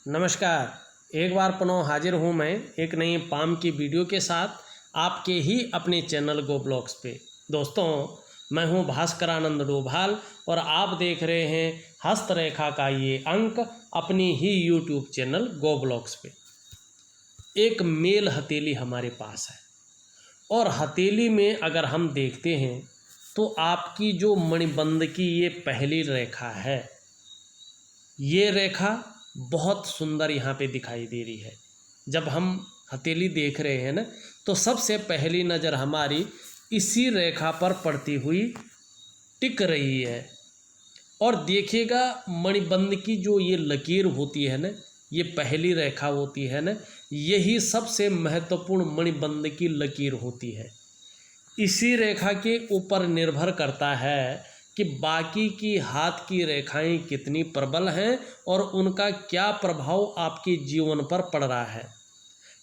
नमस्कार। एक बार पुनः हाजिर हूँ मैं एक नई पाम की वीडियो के साथ आपके ही अपने चैनल गो ब्लॉग्स पे। दोस्तों, मैं हूँ भास्करानंद डोभाल और आप देख रहे हैं हस्तरेखा का ये अंक अपनी ही यूट्यूब चैनल गो ब्लॉग्स पे। एक मेल हथेली हमारे पास है और हथेली में अगर हम देखते हैं तो आपकी जो मणिबंध की ये पहली रेखा है, ये रेखा बहुत सुंदर यहाँ पे दिखाई दे रही है। जब हम हथेली देख रहे हैं ना, तो सबसे पहली नज़र हमारी इसी रेखा पर पड़ती हुई टिक रही है। और देखिएगा, मणिबंध की जो ये लकीर होती है ना, ये पहली रेखा होती है ना, यही सबसे महत्वपूर्ण मणिबंध की लकीर होती है। इसी रेखा के ऊपर निर्भर करता है कि बाकी की हाथ की रेखाएं कितनी प्रबल हैं और उनका क्या प्रभाव आपके जीवन पर पड़ रहा है।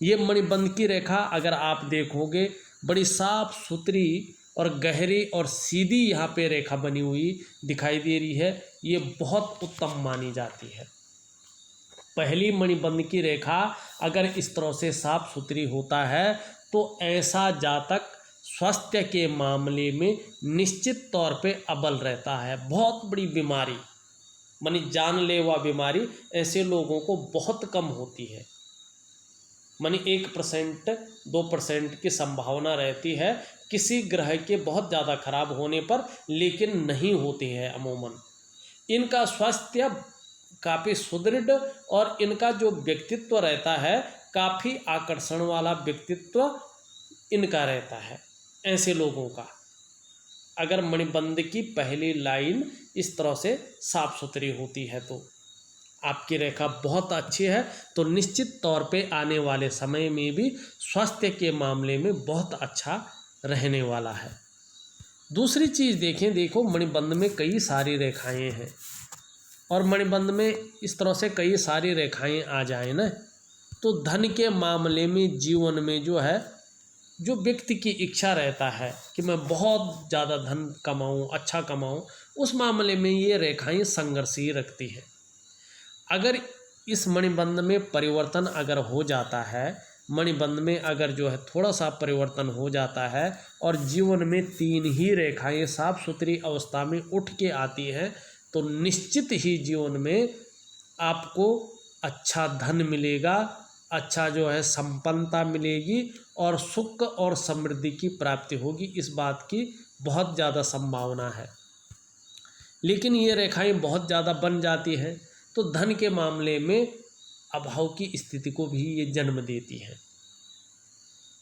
ये मणिबंध की रेखा अगर आप देखोगे, बड़ी साफ सुथरी और गहरी और सीधी यहाँ पे रेखा बनी हुई दिखाई दे रही है। ये बहुत उत्तम मानी जाती है। पहली मणिबंध की रेखा अगर इस तरह से साफ सुथरी होता है तो ऐसा जातक स्वास्थ्य के मामले में निश्चित तौर पे अव्वल रहता है। बहुत बड़ी बीमारी मानी जानलेवा बीमारी ऐसे लोगों को बहुत कम होती है। मानी 1% 2% की संभावना रहती है किसी ग्रह के बहुत ज़्यादा खराब होने पर, लेकिन नहीं होती है अमूमन। इनका स्वास्थ्य काफ़ी सुदृढ़ और इनका जो व्यक्तित्व रहता है, काफ़ी आकर्षण वाला व्यक्तित्व इनका रहता है। ऐसे लोगों का अगर मणिबंध की पहली लाइन इस तरह से साफ सुथरी होती है तो आपकी रेखा बहुत अच्छी है, तो निश्चित तौर पे आने वाले समय में भी स्वास्थ्य के मामले में बहुत अच्छा रहने वाला है। दूसरी चीज़ देखो मणिबंध में कई सारी रेखाएं हैं और मणिबंध में इस तरह से कई सारी रेखाएं आ जाए ना, तो धन के मामले में जीवन में जो है, जो व्यक्ति की इच्छा रहता है कि मैं बहुत ज़्यादा धन कमाऊं, अच्छा कमाऊं, उस मामले में ये रेखाएं संघर्ष ही रखती है। अगर इस मणिबंध में परिवर्तन अगर हो जाता है, मणिबंध में अगर जो है थोड़ा सा परिवर्तन हो जाता है और जीवन में 3 ही रेखाएं साफ सुथरी अवस्था में उठ के आती हैं, तो निश्चित ही जीवन में आपको अच्छा धन मिलेगा, अच्छा जो है संपन्नता मिलेगी और सुख और समृद्धि की प्राप्ति होगी। इस बात की बहुत ज़्यादा संभावना है। लेकिन ये रेखाएं बहुत ज़्यादा बन जाती हैं तो धन के मामले में अभाव की स्थिति को भी ये जन्म देती है।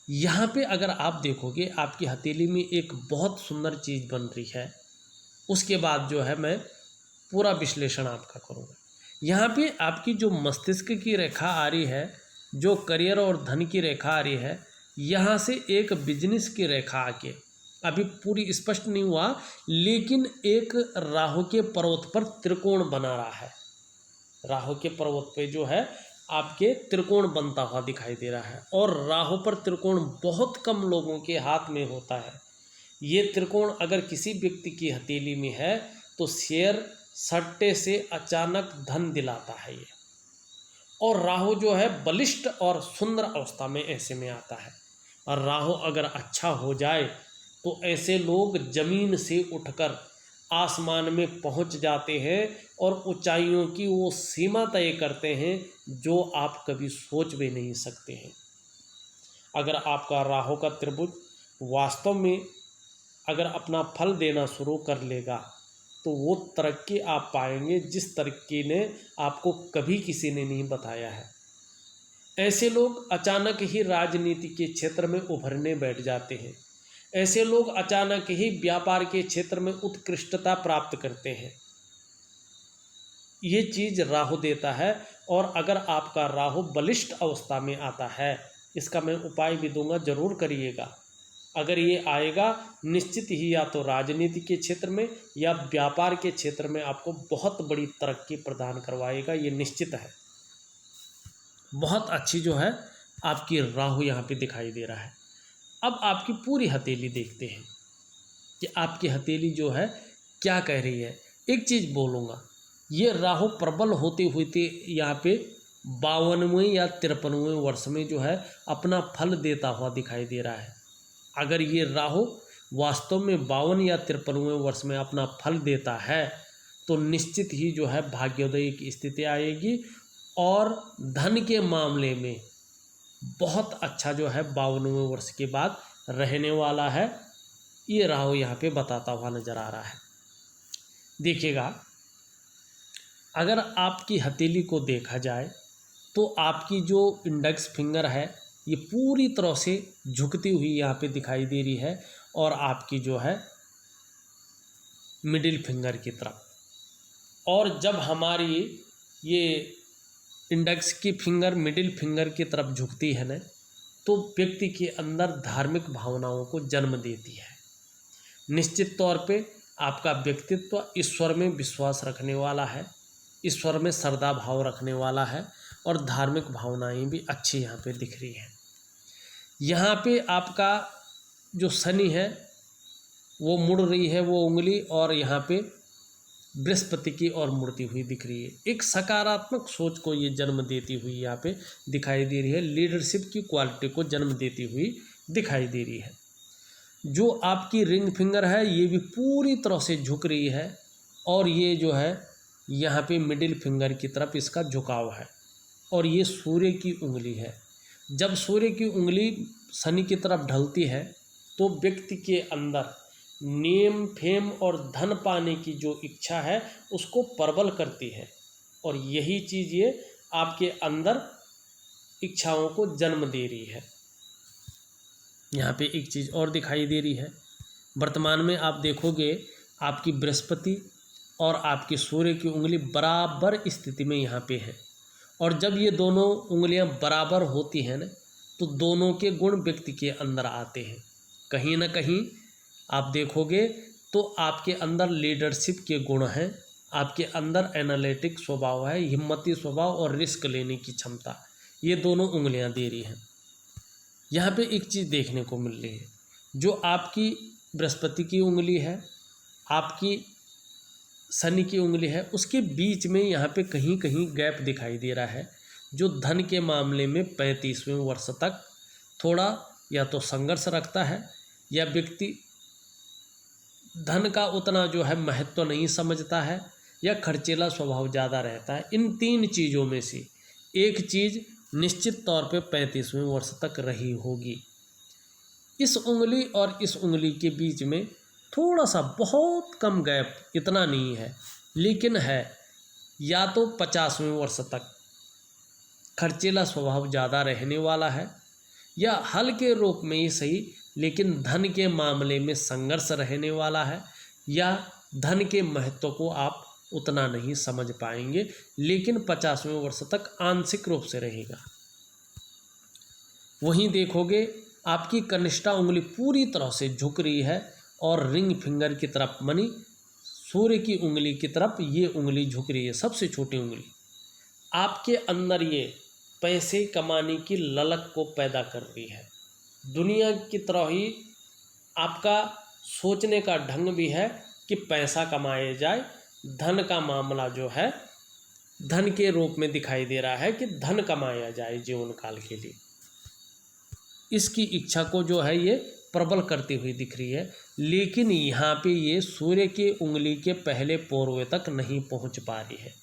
यहाँ पे अगर आप देखोगे, आपकी हथेली में एक बहुत सुंदर चीज़ बन रही है। उसके बाद जो है मैं पूरा विश्लेषण आपका करूँगा। यहाँ पे आपकी जो मस्तिष्क की रेखा आ रही है, जो करियर और धन की रेखा आ रही है, यहाँ से एक बिजनेस की रेखा आके अभी पूरी स्पष्ट नहीं हुआ, लेकिन एक राहु के पर्वत पर त्रिकोण बना रहा है। राहु के पर्वत पे जो है आपके त्रिकोण बनता हुआ दिखाई दे रहा है और राहु पर त्रिकोण बहुत कम लोगों के हाथ में होता है। ये त्रिकोण अगर किसी व्यक्ति की हथेली में है तो शेयर सट्टे से अचानक धन दिलाता है ये। और राहु जो है बलिष्ठ और सुंदर अवस्था में ऐसे में आता है। और राहु अगर अच्छा हो जाए तो ऐसे लोग जमीन से उठकर आसमान में पहुंच जाते हैं और ऊंचाइयों की वो सीमा तय करते हैं जो आप कभी सोच भी नहीं सकते हैं। अगर आपका राहु का त्रिभुज वास्तव में अगर अपना फल देना शुरू कर लेगा तो वो तरक्की आप पाएंगे जिस तरक्की ने आपको कभी किसी ने नहीं बताया है। ऐसे लोग अचानक ही राजनीति के क्षेत्र में उभरने बैठ जाते हैं। ऐसे लोग अचानक ही व्यापार के क्षेत्र में उत्कृष्टता प्राप्त करते हैं। ये चीज़ राहु देता है। और अगर आपका राहु बलिष्ठ अवस्था में आता है, इसका मैं उपाय भी दूंगा, जरूर करिएगा। अगर ये आएगा, निश्चित ही या तो राजनीति के क्षेत्र में या व्यापार के क्षेत्र में आपको बहुत बड़ी तरक्की प्रदान करवाएगा, ये निश्चित है। बहुत अच्छी जो है आपकी राहु यहाँ पे दिखाई दे रहा है। अब आपकी पूरी हथेली देखते हैं कि आपकी हथेली जो है क्या कह रही है। एक चीज़ बोलूँगा, ये राहु प्रबल होते हुए यहाँ पे 52वें या 53वें वर्ष में जो है अपना फल देता हुआ दिखाई दे रहा है। अगर ये राहु वास्तव में 52 या 53वें वर्ष में अपना फल देता है तो निश्चित ही जो है भाग्योदय की स्थिति आएगी और धन के मामले में बहुत अच्छा जो है 52वें वर्ष के बाद रहने वाला है। ये राहु यहाँ पे बताता हुआ नजर आ रहा है। देखिएगा, अगर आपकी हथेली को देखा जाए तो आपकी जो इंडेक्स फिंगर है ये पूरी तरह से झुकती हुई यहाँ पे दिखाई दे रही है और आपकी जो है मिडिल फिंगर की तरफ। और जब हमारी ये इंडेक्स की फिंगर मिडिल फिंगर की तरफ झुकती है न, तो व्यक्ति के अंदर धार्मिक भावनाओं को जन्म देती है। निश्चित तौर पे आपका व्यक्तित्व ईश्वर में विश्वास रखने वाला है, ईश्वर में श्रद्धा भाव रखने वाला है और धार्मिक भावनाएं भी अच्छी यहाँ पे दिख रही हैं। यहाँ पे आपका जो शनि है वो मुड़ रही है वो उंगली, और यहाँ पे बृहस्पति की ओर मुड़ती हुई दिख रही है। एक सकारात्मक सोच को ये जन्म देती हुई यहाँ पे दिखाई दे रही है, लीडरशिप की क्वालिटी को जन्म देती हुई दिखाई दे रही है। जो आपकी रिंग फिंगर है ये भी पूरी तरह से झुक रही है और ये जो है यहाँ पे मिडिल फिंगर की तरफ इसका झुकाव है और ये सूर्य की उंगली है। जब सूर्य की उंगली शनि की तरफ ढलती है तो व्यक्ति के अंदर नेम फेम और धन पाने की जो इच्छा है उसको प्रबल करती है और यही चीज़ ये आपके अंदर इच्छाओं को जन्म दे रही है। यहाँ पे एक चीज़ और दिखाई दे रही है, वर्तमान में आप देखोगे आपकी बृहस्पति और आपकी सूर्य की उंगली बराबर स्थिति में यहाँ पे है और जब ये दोनों उंगलियाँ बराबर होती हैं न तो दोनों के गुण व्यक्ति के अंदर आते हैं। कहीं ना कहीं आप देखोगे तो आपके अंदर लीडरशिप के गुण हैं, आपके अंदर एनालिटिक स्वभाव है, हिम्मती स्वभाव और रिस्क लेने की क्षमता, ये दोनों उंगलियां दे रही हैं। यहाँ पे एक चीज़ देखने को मिल रही है, जो आपकी बृहस्पति की उंगली है, आपकी शनि की उंगली है, उसके बीच में यहाँ पे कहीं कहीं गैप दिखाई दे रहा है, जो धन के मामले में 35वें वर्ष तक थोड़ा या तो संघर्ष रखता है या व्यक्ति धन का उतना जो है महत्व नहीं समझता है या खर्चीला स्वभाव ज़्यादा रहता है। इन तीन चीज़ों में से एक चीज़ निश्चित तौर पे 35वें वर्ष तक रही होगी। इस उंगली और इस उंगली के बीच में थोड़ा सा बहुत कम गैप, इतना नहीं है, लेकिन है या तो 50वें वर्ष तक खर्चीला स्वभाव ज़्यादा रहने वाला है या हल्के रूप में ही सही लेकिन धन के मामले में संघर्ष रहने वाला है या धन के महत्व को आप उतना नहीं समझ पाएंगे, लेकिन 50वें वर्ष तक आंशिक रूप से रहेगा। वहीं देखोगे आपकी कनिष्ठा उंगली पूरी तरह से झुक रही है और रिंग फिंगर की तरफ मनी सूर्य की उंगली की तरफ ये उंगली झुक रही है, सबसे छोटी उंगली। आपके अंदर ये पैसे कमाने की ललक को पैदा कर रही है। दुनिया की तरह ही आपका सोचने का ढंग भी है कि पैसा कमाया जाए। धन का मामला जो है धन के रूप में दिखाई दे रहा है कि धन कमाया जाए जीवन काल के लिए। इसकी इच्छा को जो है ये प्रबल करती हुई दिख रही है, लेकिन यहाँ पे ये सूर्य की उंगली के पहले पोरवे तक नहीं पहुँच पा रही है।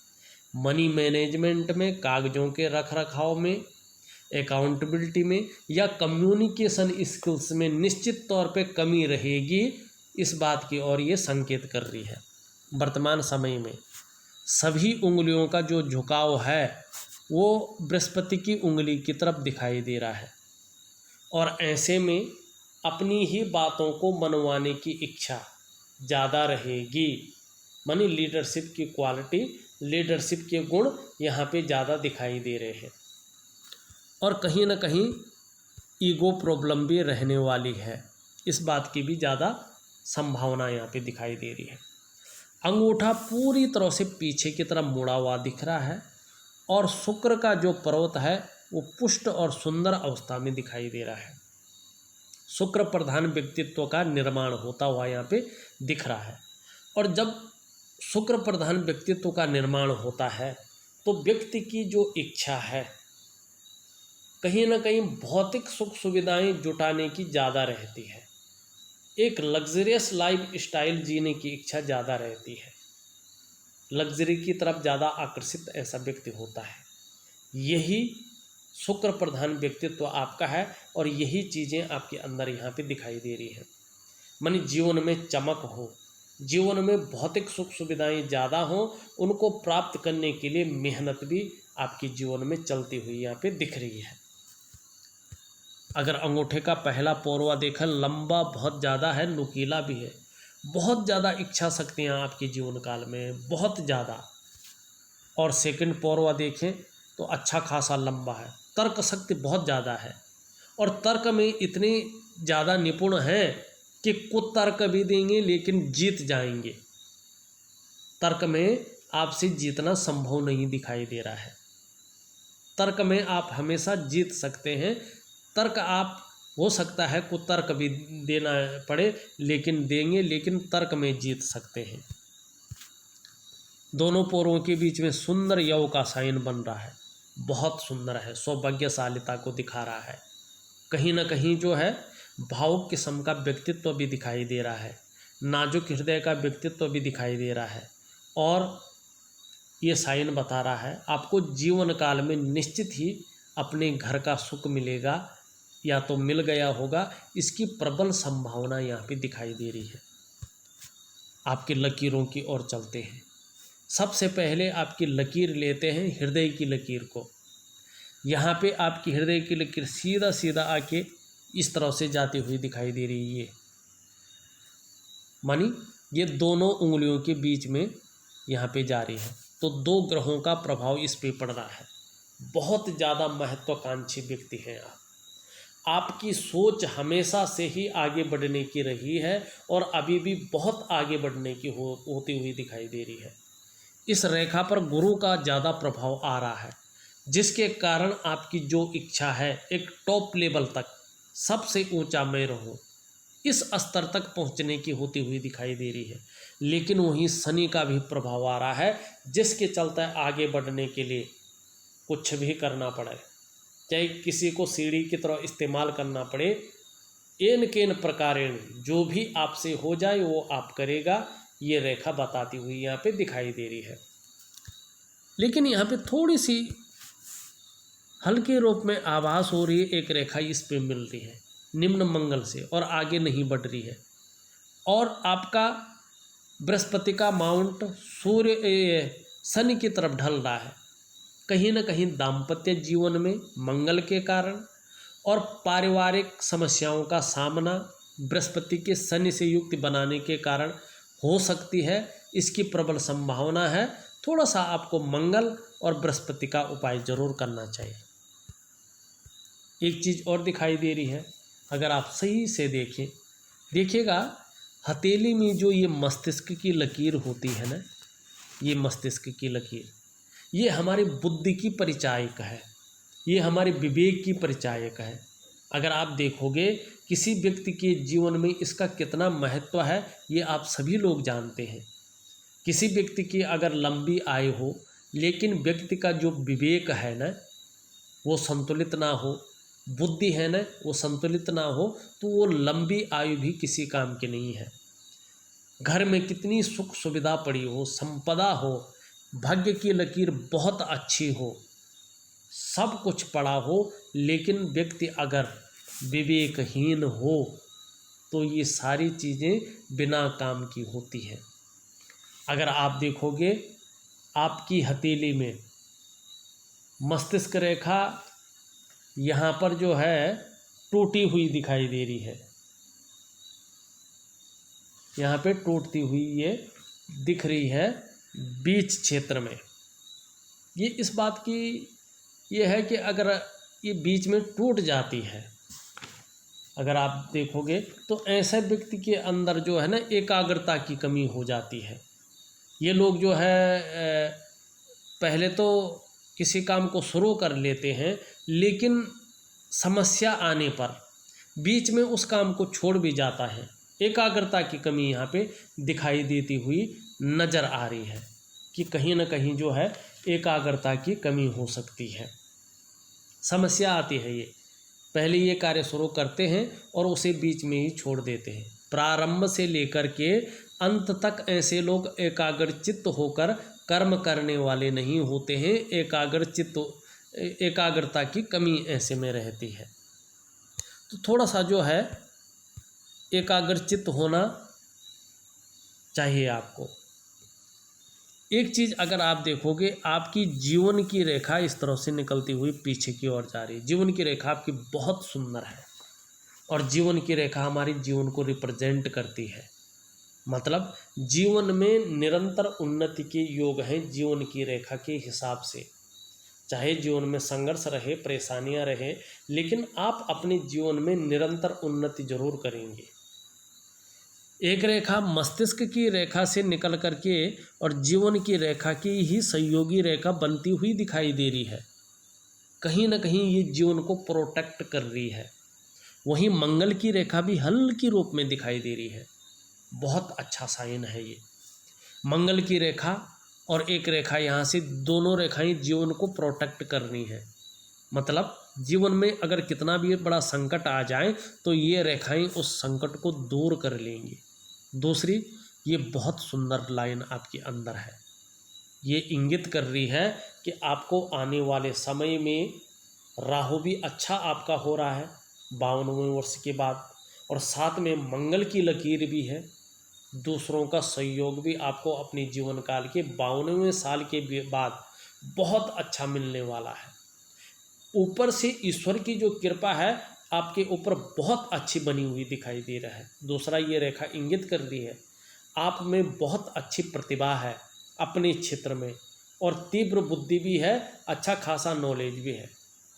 मनी मैनेजमेंट में, कागजों के रख रखाव में, अकाउंटेबिलिटी में या कम्युनिकेशन स्किल्स में निश्चित तौर पे कमी रहेगी, इस बात की ओर ये संकेत कर रही है। वर्तमान समय में सभी उंगलियों का जो झुकाव है वो बृहस्पति की उंगली की तरफ दिखाई दे रहा है और ऐसे में अपनी ही बातों को मनवाने की इच्छा ज़्यादा रहेगी। मानी लीडरशिप की क्वालिटी, लीडरशिप के गुण यहाँ पे ज़्यादा दिखाई दे रहे हैं और कहीं ना कहीं ईगो प्रॉब्लम भी रहने वाली है, इस बात की भी ज़्यादा संभावना यहाँ पे दिखाई दे रही है। अंगूठा पूरी तरह से पीछे की तरफ मुड़ा हुआ दिख रहा है और शुक्र का जो पर्वत है वो पुष्ट और सुंदर अवस्था में दिखाई दे रहा है। शुक्र प्रधान व्यक्तित्व का निर्माण होता हुआ यहाँ पे दिख रहा है और जब शुक्र प्रधान व्यक्तित्व का निर्माण होता है तो व्यक्ति की जो इच्छा है कहीं ना कहीं भौतिक सुख सुविधाएं जुटाने की ज़्यादा रहती है, एक लग्जरियस लाइफ स्टाइल जीने की इच्छा ज़्यादा रहती है, लग्जरी की तरफ ज़्यादा आकर्षित ऐसा व्यक्ति होता है। यही शुक्र प्रधान व्यक्तित्व आपका है और यही चीज़ें आपके अंदर यहाँ पे दिखाई दे रही हैं। मानी जीवन में चमक हो, जीवन में भौतिक सुख सुविधाएं ज़्यादा हों, उनको प्राप्त करने के लिए मेहनत भी आपके जीवन में चलती हुई यहाँ पे दिख रही है। अगर अंगूठे का पहला पोरवा देखें, लंबा बहुत ज़्यादा है, नुकीला भी है, बहुत ज़्यादा इच्छा शक्तियाँ आपके जीवन काल में बहुत ज़्यादा। और सेकंड पोरवा देखें तो अच्छा खासा लंबा है, तर्क शक्ति बहुत ज़्यादा है और तर्क में इतने ज़्यादा निपुण हैं कि कुतर्क भी देंगे लेकिन जीत जाएंगे। तर्क में आपसे जीतना संभव नहीं दिखाई दे रहा है, तर्क में आप हमेशा जीत सकते हैं। तर्क आप हो सकता है कुतर्क भी देना पड़े लेकिन देंगे, लेकिन तर्क में जीत सकते हैं। दोनों पोरों के बीच में सुंदर यव का साइन बन रहा है, बहुत सुंदर है, सौभाग्यशालिता को दिखा रहा है। कहीं ना कहीं जो है भावुक किस्म का व्यक्तित्व भी दिखाई दे रहा है, नाजुक हृदय का व्यक्तित्व भी दिखाई दे रहा है। और ये साइन बता रहा है आपको जीवन काल में निश्चित ही अपने घर का सुख मिलेगा या तो मिल गया होगा, इसकी प्रबल संभावना यहाँ पे दिखाई दे रही है। आपकी लकीरों की ओर चलते हैं। सबसे पहले आपकी लकीर लेते हैं, हृदय की लकीर को। यहाँ पे आपकी हृदय की लकीर सीधा सीधा आके इस तरह से जाती हुई दिखाई दे रही है। मानी ये दोनों उंगलियों के बीच में यहाँ पे जा रही है, तो दो ग्रहों का प्रभाव इस पे पड़ रहा है। बहुत ज़्यादा महत्वाकांक्षी व्यक्ति हैं आप। आपकी सोच हमेशा से ही आगे बढ़ने की रही है और अभी भी बहुत आगे बढ़ने की होती हुई दिखाई दे रही है। इस रेखा पर गुरु का ज़्यादा प्रभाव आ रहा है, जिसके कारण आपकी जो इच्छा है एक टॉप लेवल तक, सबसे ऊंचा मैं रहूं, इस स्तर तक पहुंचने की होती हुई दिखाई दे रही है। लेकिन वहीं शनि का भी प्रभाव आ रहा है, जिसके चलते आगे बढ़ने के लिए कुछ भी करना पड़े, चाहे किसी को सीढ़ी की तरह इस्तेमाल करना पड़े, एन केन प्रकारेण जो भी आपसे हो जाए वो आप करेगा, ये रेखा बताती हुई यहाँ पे दिखाई दे रही है। लेकिन यहाँ पे थोड़ी सी हल्के रूप में आभास हो रही है, एक रेखा इस पे मिल रही है निम्न मंगल से और आगे नहीं बढ़ रही है। और आपका बृहस्पति का माउंट सूर्य शनि की तरफ ढल रहा है। कहीं ना कहीं दाम्पत्य जीवन में मंगल के कारण और पारिवारिक समस्याओं का सामना बृहस्पति के शनि से युक्त बनाने के कारण हो सकती है, इसकी प्रबल संभावना है। थोड़ा सा आपको मंगल और बृहस्पति का उपाय जरूर करना चाहिए। एक चीज़ और दिखाई दे रही है, अगर आप सही से देखिएगा हथेली में जो ये मस्तिष्क की लकीर होती है ना, ये मस्तिष्क की लकीर, ये हमारी बुद्धि की परिचायक है, ये हमारे विवेक की परिचायक है। अगर आप देखोगे किसी व्यक्ति के जीवन में इसका कितना महत्व है, ये आप सभी लोग जानते हैं। किसी व्यक्ति की अगर लंबी आयु हो लेकिन व्यक्ति का जो विवेक है ना वो संतुलित ना हो, बुद्धि है ना वो संतुलित ना हो, तो वो लंबी आयु भी किसी काम की नहीं है। घर में कितनी सुख सुविधा पड़ी हो, संपदा हो, भाग्य की लकीर बहुत अच्छी हो, सब कुछ पड़ा हो, लेकिन व्यक्ति अगर विवेकहीन हो तो ये सारी चीज़ें बिना काम की होती हैं। अगर आप देखोगे आपकी हथेली में मस्तिष्क रेखा यहाँ पर जो है टूटी हुई दिखाई दे रही है, यहाँ पे टूटती हुई ये दिख रही है बीच क्षेत्र में। ये इस बात की ये है कि अगर ये बीच में टूट जाती है, अगर आप देखोगे तो ऐसे व्यक्ति के अंदर जो है ना एकाग्रता की कमी हो जाती है। ये लोग जो है पहले तो किसी काम को शुरू कर लेते हैं, लेकिन समस्या आने पर बीच में उस काम को छोड़ भी जाता है। एकाग्रता की कमी यहाँ पे दिखाई देती हुई नज़र आ रही है कि कहीं ना कहीं जो है एकाग्रता की कमी हो सकती है। समस्या आती है ये, पहले ये कार्य शुरू करते हैं और उसे बीच में ही छोड़ देते हैं। प्रारंभ से लेकर के अंत तक ऐसे लोग एकाग्रचित्त होकर कर्म करने वाले नहीं होते हैं। एकाग्रता की कमी ऐसे में रहती है। तो थोड़ा सा जो है एकाग्रचित्त होना चाहिए आपको। एक चीज़ अगर आप देखोगे, आपकी जीवन की रेखा इस तरह से निकलती हुई पीछे की ओर जा रही है। जीवन की रेखा आपकी बहुत सुंदर है और जीवन की रेखा हमारी जीवन को रिप्रेजेंट करती है। मतलब जीवन में निरंतर उन्नति के योग हैं जीवन की रेखा के हिसाब से। चाहे जीवन में संघर्ष रहे, परेशानियां रहे, लेकिन आप अपने जीवन में निरंतर उन्नति जरूर करेंगे। एक रेखा मस्तिष्क की रेखा से निकल करके और जीवन की रेखा की ही सहयोगी रेखा बनती हुई दिखाई दे रही है। कहीं ना कहीं ये जीवन को प्रोटेक्ट कर रही है। वहीं मंगल की रेखा भी हल्की रूप में दिखाई दे रही है। बहुत अच्छा साइन है ये मंगल की रेखा और एक रेखा यहाँ से, दोनों रेखाएं जीवन को प्रोटेक्ट कर रही हैं। मतलब जीवन में अगर कितना भी बड़ा संकट आ जाए तो ये रेखाएं उस संकट को दूर कर लेंगी। दूसरी, ये बहुत सुंदर लाइन आपके अंदर है। ये इंगित कर रही है कि आपको आने वाले समय में राहु भी अच्छा आपका हो रहा है 52वें वर्ष के बाद, और साथ में मंगल की लकीर भी है। दूसरों का सहयोग भी आपको अपने जीवन काल के 52वें साल के बाद बहुत अच्छा मिलने वाला है। ऊपर से ईश्वर की जो कृपा है आपके ऊपर बहुत अच्छी बनी हुई दिखाई दे रहा है। दूसरा, ये रेखा इंगित कर रही है आप में बहुत अच्छी प्रतिभा है अपने क्षेत्र में, और तीव्र बुद्धि भी है, अच्छा खासा नॉलेज भी है।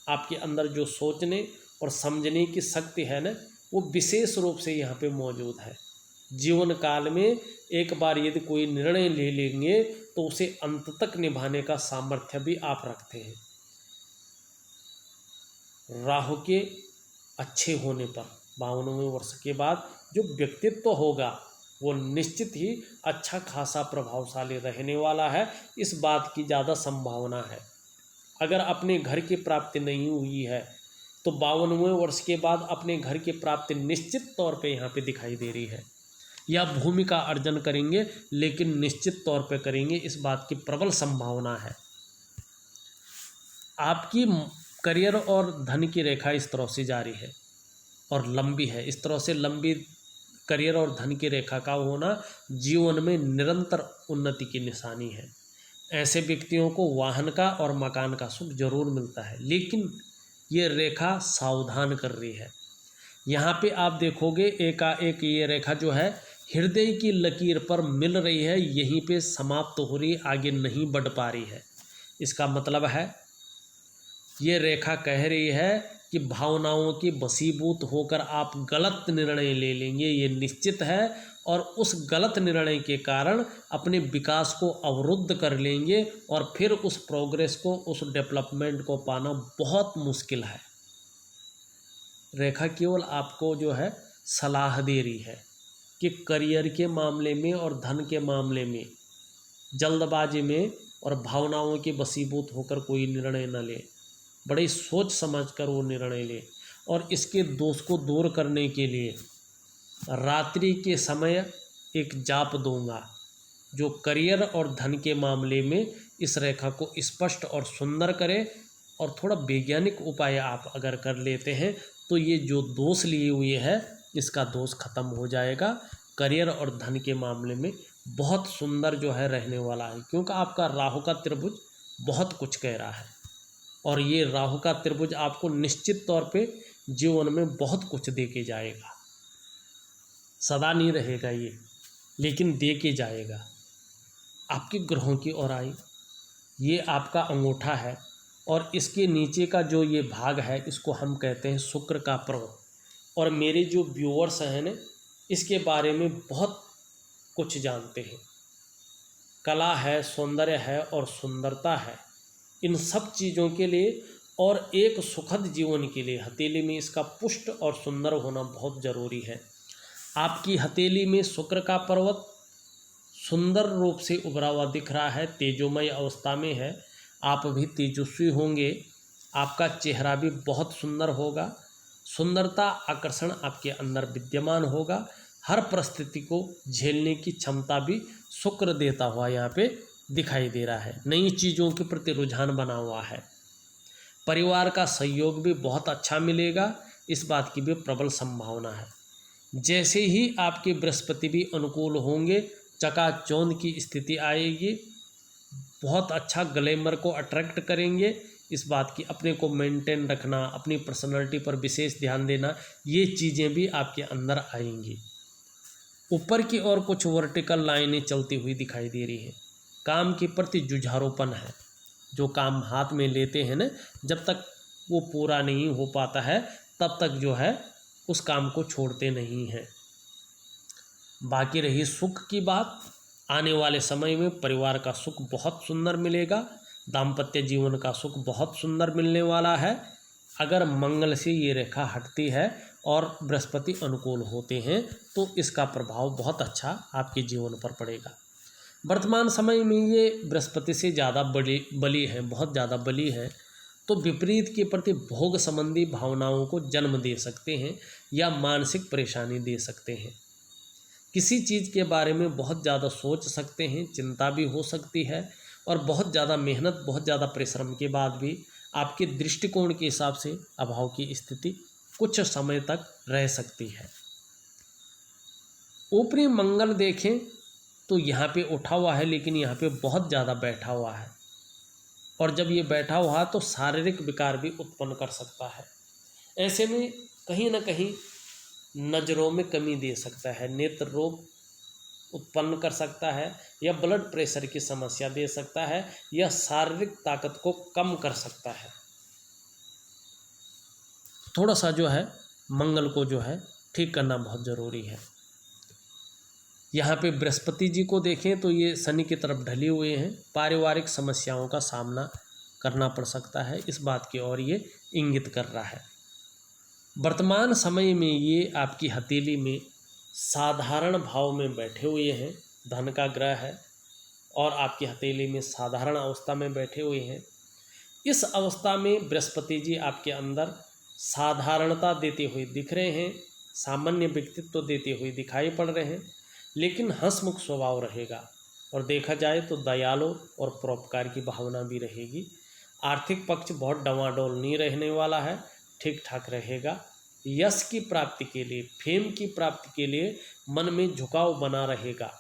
आपके अंदर जो सोचने और समझने की शक्ति है ना, वो विशेष रूप से यहाँ पे मौजूद है। जीवन काल में एक बार यदि कोई निर्णय ले लेंगे तो उसे अंत तक निभाने का सामर्थ्य भी आप रखते हैं। राहु के अच्छे होने पर 52वें वर्ष के बाद जो व्यक्तित्व होगा वो निश्चित ही अच्छा खासा प्रभावशाली रहने वाला है। इस बात की ज़्यादा संभावना है। अगर अपने घर की प्राप्ति नहीं हुई है तो 52वें वर्ष के बाद अपने घर की प्राप्ति निश्चित तौर पे यहाँ पे दिखाई दे रही है। या भूमि का अर्जन करेंगे, लेकिन निश्चित तौर पे करेंगे, इस बात की प्रबल संभावना है। आपकी करियर और धन की रेखा इस तरह से जारी है और लंबी है। इस तरह से लंबी करियर और धन की रेखा का होना जीवन में निरंतर उन्नति की निशानी है। ऐसे व्यक्तियों को वाहन का और मकान का सुख जरूर मिलता है, लेकिन ये रेखा सावधान कर रही है। यहाँ पे आप देखोगे एकाएक ये रेखा जो है हृदय की लकीर पर मिल रही है, यहीं पे समाप्त हो रही, आगे नहीं बढ़ पा रही है। इसका मतलब है ये रेखा कह रही है कि भावनाओं की वशीभूत होकर आप गलत निर्णय ले लेंगे, ये निश्चित है, और उस गलत निर्णय के कारण अपने विकास को अवरुद्ध कर लेंगे और फिर उस प्रोग्रेस को, उस डेवलपमेंट को पाना बहुत मुश्किल है। रेखा केवल आपको जो है सलाह दे रही है कि करियर के मामले में और धन के मामले में जल्दबाजी में और भावनाओं के वशीभूत होकर कोई निर्णय न ले, बड़ी सोच समझकर वो निर्णय ले। और इसके दोष को दूर करने के लिए रात्रि के समय एक जाप दूंगा जो करियर और धन के मामले में इस रेखा को स्पष्ट और सुंदर करे। और थोड़ा वैज्ञानिक उपाय आप अगर कर लेते हैं तो ये जो दोष लिए हुए है इसका दोष खत्म हो जाएगा। करियर और धन के मामले में बहुत सुंदर जो है रहने वाला है, क्योंकि आपका राहु का त्रिभुज बहुत कुछ कह रहा है और ये राहु का त्रिभुज आपको निश्चित तौर पे जीवन में बहुत कुछ दे के जाएगा। सदा नहीं रहेगा ये, लेकिन दे के जाएगा। आपके ग्रहों की ओर आई, ये आपका अंगूठा है और इसके नीचे का जो ये भाग है इसको हम कहते हैं शुक्र का पर्वत। और मेरे जो व्यूअर्स हैं ना, इसके बारे में बहुत कुछ जानते हैं। कला है, सौंदर्य है और सुंदरता है, इन सब चीज़ों के लिए और एक सुखद जीवन के लिए हथेली में इसका पुष्ट और सुंदर होना बहुत ज़रूरी है। आपकी हथेली में शुक्र का पर्वत सुंदर रूप से उभरा हुआ दिख रहा है, तेजोमय अवस्था में है, आप भी तेजस्वी होंगे, आपका चेहरा भी बहुत सुंदर होगा, सुंदरता आकर्षण आपके अंदर विद्यमान होगा, हर परिस्थिति को झेलने की क्षमता भी शुक्र देता हुआ यहाँ पे दिखाई दे रहा है। नई चीज़ों के प्रति रुझान बना हुआ है। परिवार का सहयोग भी बहुत अच्छा मिलेगा, इस बात की भी प्रबल संभावना है। जैसे ही आपके बृहस्पति भी अनुकूल होंगे, चकाचौंध की स्थिति आएगी, बहुत अच्छा ग्लैमर को अट्रैक्ट करेंगे। इस बात की अपने को मेंटेन रखना, अपनी पर्सनालिटी पर विशेष ध्यान देना, ये चीज़ें भी आपके अंदर आएंगी। ऊपर की ओर कुछ वर्टिकल लाइनें चलती हुई दिखाई दे रही हैं। काम के प्रति जुझारूपन है। जो काम हाथ में लेते हैं ना, जब तक वो पूरा नहीं हो पाता है तब तक जो है उस काम को छोड़ते नहीं हैं। बाकी रही सुख की बात, आने वाले समय में परिवार का सुख बहुत सुंदर मिलेगा, दाम्पत्य जीवन का सुख बहुत सुंदर मिलने वाला है। अगर मंगल से ये रेखा हटती है और बृहस्पति अनुकूल होते हैं तो इसका प्रभाव बहुत अच्छा आपके जीवन पर पड़ेगा। वर्तमान समय में ये बृहस्पति से ज़्यादा बली है, बहुत ज़्यादा बली है, तो विपरीत के प्रति भोग संबंधी भावनाओं को जन्म दे सकते हैं या मानसिक परेशानी दे सकते हैं। किसी चीज़ के बारे में बहुत ज़्यादा सोच सकते हैं, चिंता भी हो सकती है, और बहुत ज़्यादा मेहनत, बहुत ज़्यादा परिश्रम के बाद भी आपके दृष्टिकोण के हिसाब से अभाव की स्थिति कुछ समय तक रह सकती है। ऊपरी मंगल देखें तो यहाँ पे उठा हुआ है, लेकिन यहाँ पे बहुत ज़्यादा बैठा हुआ है, और जब ये बैठा हुआ है तो शारीरिक विकार भी उत्पन्न कर सकता है। ऐसे में कहीं ना कहीं नज़रों में कमी दे सकता है, नेत्र रोग उत्पन्न कर सकता है, या ब्लड प्रेशर की समस्या दे सकता है, या शारीरिक ताकत को कम कर सकता है। थोड़ा सा जो है मंगल को जो है ठीक करना बहुत ज़रूरी है। यहाँ पे बृहस्पति जी को देखें तो ये शनि की तरफ ढले हुए हैं, पारिवारिक समस्याओं का सामना करना पड़ सकता है, इस बात की ओर ये इंगित कर रहा है। वर्तमान समय में ये आपकी हथेली में साधारण भाव में बैठे हुए हैं, धन का ग्रह है, और आपकी हथेली में साधारण अवस्था में बैठे हुए हैं। इस अवस्था में बृहस्पति जी आपके अंदर साधारणता देते हुए दिख रहे हैं, सामान्य व्यक्तित्व देते हुए दिखाई पड़ रहे हैं, लेकिन हंसमुख स्वभाव रहेगा, और देखा जाए तो दयालु और परोपकार की भावना भी रहेगी। आर्थिक पक्ष बहुत डवाडोल नहीं रहने वाला है, ठीक ठाक रहेगा। यश की प्राप्ति के लिए, फेम की प्राप्ति के लिए मन में झुकाव बना रहेगा।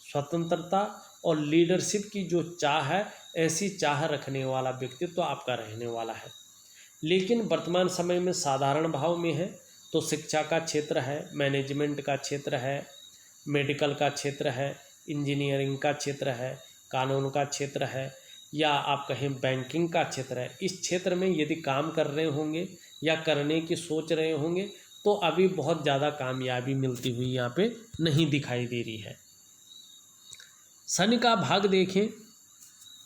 स्वतंत्रता और लीडरशिप की जो चाह है, ऐसी चाह रखने वाला व्यक्तित्व आपका रहने वाला है। लेकिन वर्तमान समय में साधारण भाव में है तो शिक्षा का क्षेत्र है, मैनेजमेंट का क्षेत्र है, मेडिकल का क्षेत्र है, इंजीनियरिंग का क्षेत्र है, कानून का क्षेत्र है, या आप कहें बैंकिंग का क्षेत्र है। इस क्षेत्र में यदि काम कर रहे होंगे या करने की सोच रहे होंगे तो अभी बहुत ज़्यादा कामयाबी मिलती हुई यहाँ पे नहीं दिखाई दे रही है। शनि का भाग देखें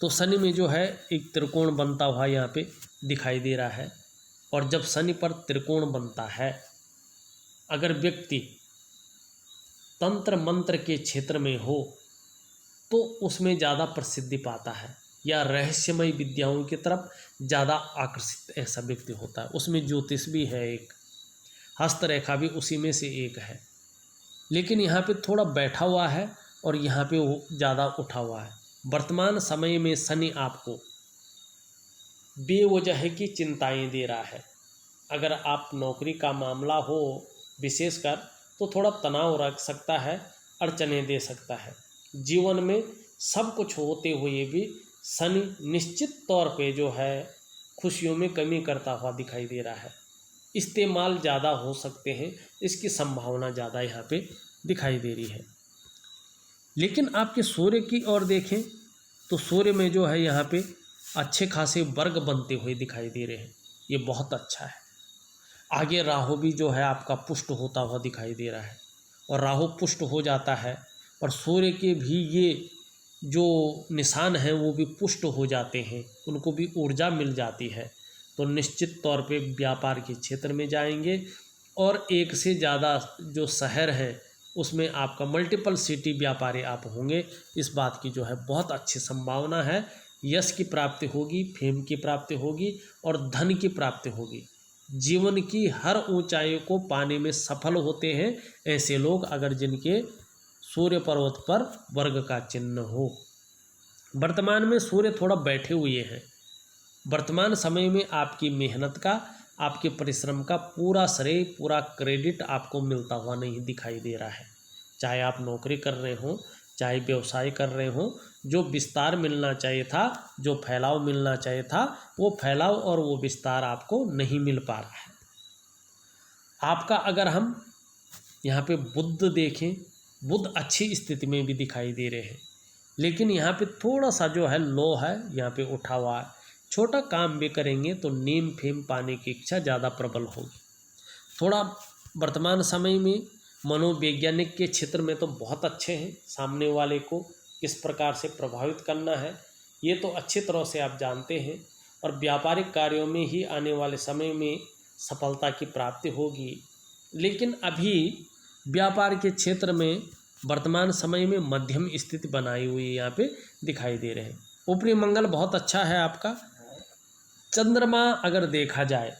तो शनि में जो है एक त्रिकोण बनता हुआ यहाँ पे दिखाई दे रहा है, और जब शनि पर त्रिकोण बनता है, अगर व्यक्ति तंत्र मंत्र के क्षेत्र में हो तो उसमें ज़्यादा प्रसिद्धि पाता है, या रहस्यमय विद्याओं की तरफ ज़्यादा आकर्षित ऐसा व्यक्ति होता है। उसमें ज्योतिष भी है, एक हस्तरेखा भी उसी में से एक है, लेकिन यहाँ पे थोड़ा बैठा हुआ है और यहाँ पे वो ज़्यादा उठा हुआ है। वर्तमान समय में शनि आपको बेवजह की चिंताएं दे रहा है। अगर आप नौकरी का मामला हो विशेषकर तो थोड़ा तनाव रख सकता है, अड़चने दे सकता है। जीवन में सब कुछ होते हुए भी शनि निश्चित तौर पे जो है खुशियों में कमी करता हुआ दिखाई दे रहा है। इस्तेमाल ज़्यादा हो सकते हैं, इसकी संभावना ज़्यादा यहाँ पे दिखाई दे रही है। लेकिन आपके सूर्य की ओर देखें तो सूर्य में जो है यहाँ पे अच्छे खासे वर्ग बनते हुए दिखाई दे रहे हैं, ये बहुत अच्छा है। आगे राहु भी जो है आपका पुष्ट होता हुआ दिखाई दे रहा है, और राहु पुष्ट हो जाता है और सूर्य के भी ये जो निशान हैं वो भी पुष्ट हो जाते हैं, उनको भी ऊर्जा मिल जाती है, तो निश्चित तौर पे व्यापार के क्षेत्र में जाएंगे, और एक से ज़्यादा जो शहर हैं उसमें आपका मल्टीपल सिटी व्यापारी आप होंगे। इस बात की जो है बहुत अच्छी संभावना है। यश की प्राप्ति होगी, फेम की प्राप्ति होगी और धन की प्राप्ति होगी। जीवन की हर ऊंचाई को पाने में सफल होते हैं ऐसे लोग, अगर जिनके सूर्य पर्वत पर वर्ग का चिन्ह हो। वर्तमान में सूर्य थोड़ा बैठे हुए हैं। वर्तमान समय में आपकी मेहनत का, आपके परिश्रम का पूरा श्रेय, पूरा क्रेडिट आपको मिलता हुआ नहीं दिखाई दे रहा है। चाहे आप नौकरी कर रहे हो, चाहे व्यवसाय कर रहे हो, जो विस्तार मिलना चाहिए था, जो फैलाव मिलना चाहिए था, वो फैलाव और वो विस्तार आपको नहीं मिल पा रहा है। आपका अगर हम यहाँ पे बुध देखें, बुध अच्छी स्थिति में भी दिखाई दे रहे हैं, लेकिन यहाँ पे थोड़ा सा जो है लो है, यहाँ पे उठा हुआ है। छोटा काम भी करेंगे तो नेम फेम पाने की इच्छा ज़्यादा प्रबल होगी। थोड़ा वर्तमान समय में मनोवैज्ञानिक के क्षेत्र में तो बहुत अच्छे हैं। सामने वाले को किस प्रकार से प्रभावित करना है ये तो अच्छी तरह से आप जानते हैं, और व्यापारिक कार्यों में ही आने वाले समय में सफलता की प्राप्ति होगी। लेकिन अभी व्यापार के क्षेत्र में वर्तमान समय में मध्यम स्थिति बनाई हुई यहाँ पे दिखाई दे रहे हैं। ऊपरी मंगल बहुत अच्छा है आपका। चंद्रमा अगर देखा जाए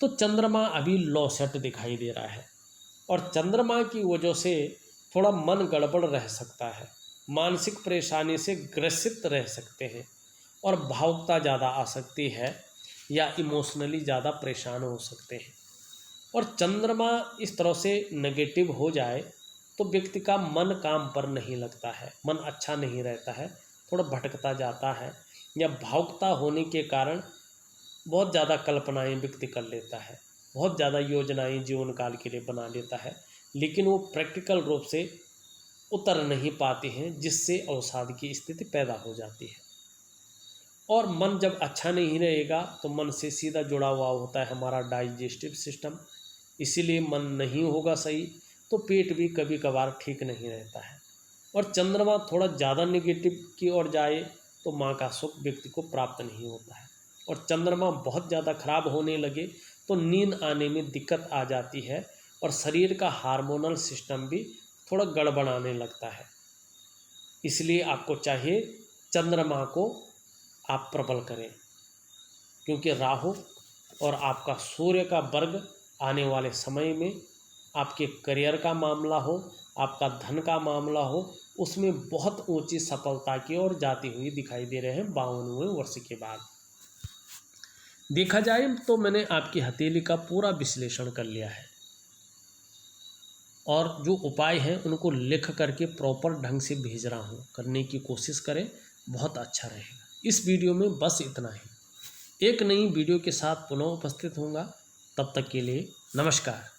तो चंद्रमा अभी लो सेट दिखाई दे रहा है, और चंद्रमा की वजह से थोड़ा मन गड़बड़ रह सकता है, मानसिक परेशानी से ग्रसित रह सकते हैं, और भावुकता ज़्यादा आ सकती है या इमोशनली ज़्यादा परेशान हो सकते हैं। और चंद्रमा इस तरह से नेगेटिव हो जाए तो व्यक्ति का मन काम पर नहीं लगता है, मन अच्छा नहीं रहता है, थोड़ा भटकता जाता है, या भावुकता होने के कारण बहुत ज़्यादा कल्पनाएं व्यक्ति कर लेता है, बहुत ज़्यादा योजनाएं जीवन काल के लिए बना लेता है, लेकिन वो प्रैक्टिकल रूप से उतर नहीं पाती हैं, जिससे अवसाद की स्थिति पैदा हो जाती है। और मन जब अच्छा नहीं रहेगा तो मन से सीधा जुड़ा हुआ होता है हमारा डाइजेस्टिव सिस्टम, इसीलिए मन नहीं होगा सही तो पेट भी कभी कभार ठीक नहीं रहता है। और चंद्रमा थोड़ा ज़्यादा नेगेटिव की ओर जाए तो माँ का सुख व्यक्ति को प्राप्त नहीं होता है, और चंद्रमा बहुत ज़्यादा खराब होने लगे तो नींद आने में दिक्कत आ जाती है, और शरीर का हार्मोनल सिस्टम भी थोड़ा गड़बड़ाने लगता है। इसलिए आपको चाहिए चंद्रमा को आप प्रबल करें, क्योंकि राहु और आपका सूर्य का वर्ग आने वाले समय में आपके करियर का मामला हो, आपका धन का मामला हो, उसमें बहुत ऊंची सफलता की ओर जाती हुई दिखाई दे रहे हैं 52वें वर्ष के बाद। देखा जाए तो मैंने आपकी हथेली का पूरा विश्लेषण कर लिया है, और जो उपाय हैं उनको लिख करके प्रॉपर ढंग से भेज रहा हूँ, करने की कोशिश करें, बहुत अच्छा रहेगा। इस वीडियो में बस इतना ही। एक नई वीडियो के साथ पुनः उपस्थित होऊंगा, तब तक के लिए नमस्कार।